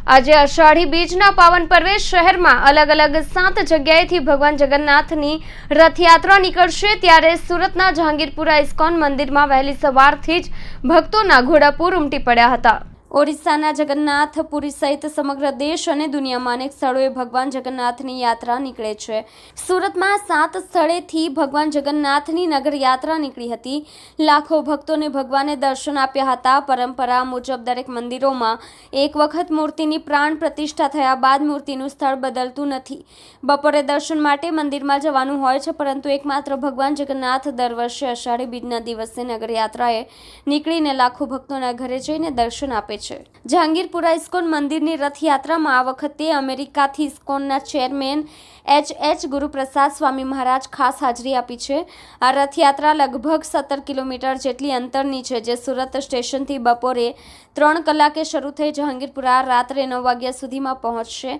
આજે અષાઢી બીજના પાવન પર્વે શહેરમાં અલગ અલગ 7 જગ્યાએથી ભગવાન જગન્નાથની રથયાત્રા નીકળશે। ત્યારે સુરતના જહાંગીરપુરા ઇસ્કોન મંદિરમાં વહેલી સવારથી જ ભક્તોના ઘોડાપૂર ઉમટી પડ્યા હતા। ઓડિશાના જગન્નાથપુરી સહિત સમગ્ર દેશ અને દુનિયામાં અનેક સ્થળોએ ભગવાન જગન્નાથની યાત્રા નીકળે છે। સુરતમાં 7 સ્થળેથી ભગવાન જગન્નાથની નગર યાત્રા નીકળી હતી। લાખો ભક્તોને ભગવાને દર્શન આપ્યા હતા। પરંપરા મુજબ દરેક મંદિરોમાં એક વખત મૂર્તિની પ્રાણ પ્રતિષ્ઠા થયા બાદ મૂર્તિનું સ્થળ બદલતું નથી। બપોરે દર્શન માટે મંદિરમાં જવાનું હોય છે, પરંતુ એકમાત્ર ભગવાન જગન્નાથ દર વર્ષે અષાઢી બીજના દિવસે નગર યાત્રાએ નીકળીને લાખો ભક્તોના ઘરે જઈને દર્શન આપે છે। જહાંગીરપુરા ઇસ્કોન મંદિરની રથયાત્રામાં આ વખતે અમેરિકાથી ઇસ્કોનના ચેરમેન H.H. ગુરુપ્રસાદ સ્વામી મહારાજ ખાસ હાજરી આપી છે। આ રથયાત્રા લગભગ 17 કિલોમીટર જેટલી અંતરની છે, જે સુરત સ્ટેશનથી બપોરે 3 કલાકે શરૂ થઈ જહાંગીરપુરા રાત્રે 9 વાગ્યા સુધીમાં પહોંચશે।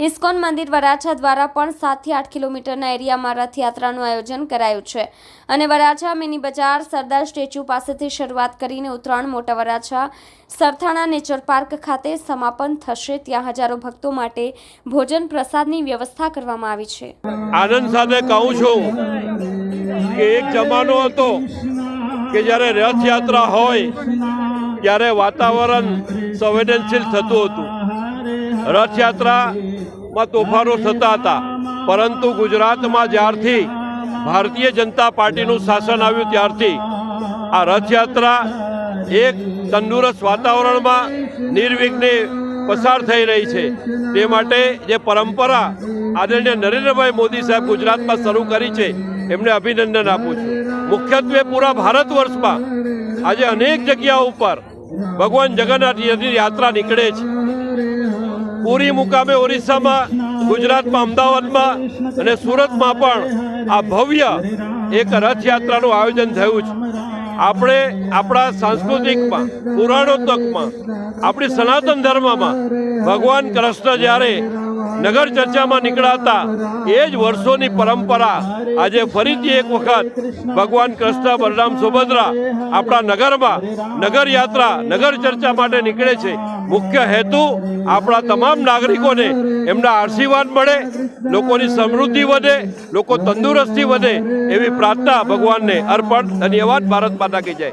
ઇસ્કોન મંદિર વરાછા દ્વારા પણ 7 થી 8 કિલોમીટરના એરિયામાં રથયાત્રાનું આયોજન કરાયું છે અને વરાછા મિની બજાર સરદાર સ્ટેચ્યુ પાસેથી શરૂઆત કરીને ઉત્તરાયણ મોટા વરાછા સરથાણા નેચર પાર્ક ખાતે સમાપન થશે। ત્યાં હજારો ભક્તો માટે ભોજન પ્રસાદની વ્યવસ્થા કરવામાં આવી છે। આનંદ સાથે કહું છું કે એક જમાનો હતો કે જ્યારે રથયાત્રા હોય ત્યારે વાતાવરણ સંવેદનશીલ થતું હતું। રથયાત્રામાં તોફાનો થતા હતા, પરંતુ ગુજરાતમાં જ્યારથી ભારતીય જનતા પાર્ટીનું શાસન આવ્યું ત્યારથી આ રથયાત્રા એક તંદુરસ્ત વાતાવરણમાં નિર્વિઘ્ને પસાર થઈ રહી છે। તે માટે જે પરંપરા આદરણીય નરેન્દ્રભાઈ મોદી સાહેબ ગુજરાતમાં શરૂ કરી છે, એમને અભિનંદન આપું છું। મુખ્યત્વે પૂરા ભારત વર્ષમાં આજે અનેક જગ્યાઓ ઉપર ભગવાન જગન્નાથની યાત્રા નીકળે છે। પુરી મુકામે ઓરિસ્સામાં, ગુજરાતમાં અમદાવાદમાં અને સુરતમાં પણ આ ભવ્ય એક રથયાત્રાનું આયોજન થયું છે। આપણે આપણા સાંસ્કૃતિકમાં, પુરાણોત્તકમાં, આપણી સનાતન ધર્મમાં ભગવાન કૃષ્ણ જ્યારે નગર ચર્ચામાં નીકળાતા એ જ વર્ષોની પરંપરા આજે ફરીથી એક વખત ભગવાન કૃષ્ણ, બલરામ, સુભદ્રા આપણા નગરમાં નગર યાત્રા, નગર ચર્ચા માટે નીકળે છે। મુખ્ય હેતુ આપણા તમામ નાગરિકોને એમના આશીર્વાદ મળે, લોકોની સમૃદ્ધિ વધે, લોકો તંદુરસ્તી વધે, એવી પ્રાર્થના ભગવાનને અર્પણ। ધન્યવાદ। ભારત માતા કી જય।